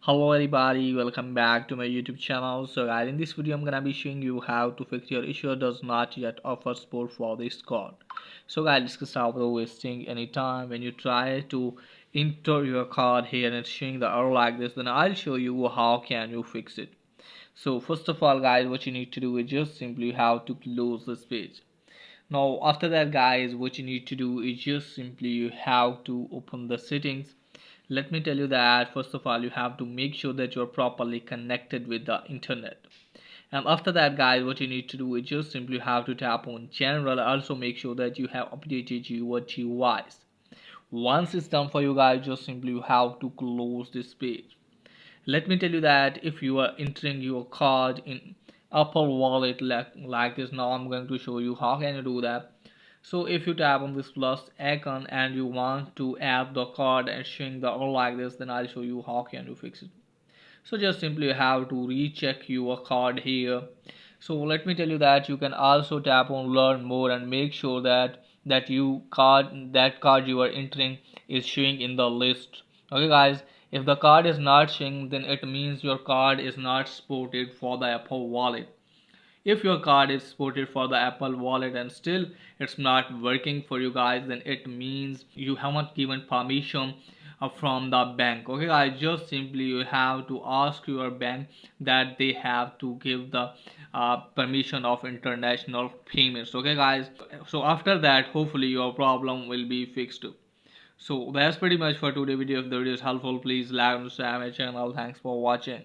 Hello everybody, welcome back to my YouTube channel. So guys, in this video I'm gonna be showing you how to fix your issue does not yet offer support for this code. So guys, let's get started without wasting any time. When you try to enter your card here and it's showing the error like this, then I'll show you how can you fix it. So first of all guys, what you need to do is just simply have to close this page. Now after that guys, what you need to do is just simply you have to open the settings. Let me tell you that first of all you have to make sure that you're properly connected with the internet. And after that guys, what you need to do is just simply have to tap on general. Also make sure that you have updated your GUIs. Once it's done for you guys, just simply you have to close this page. Let me tell you that if you are entering your card in Apple Wallet like this, now I'm going to show you how can you do that. So if you tap on this plus icon and you want to add the card and showing the all like this, then I'll show you how can you fix it. So just simply have to recheck your card here. So let me tell you that you can also tap on learn more and make sure that card you are entering is showing in the list. Okay guys, if the card is not showing, then it means your card is not supported for the Apple Wallet. If your card is supported for the Apple Wallet and still it's not working for you guys, then it means you haven't given permission from the bank. Okay guys, just simply you have to ask your bank that they have to give the permission of international payments. Okay guys, so after that hopefully your problem will be fixed. So that's pretty much for today video. If the video is helpful, please like and subscribe my channel. Thanks for watching.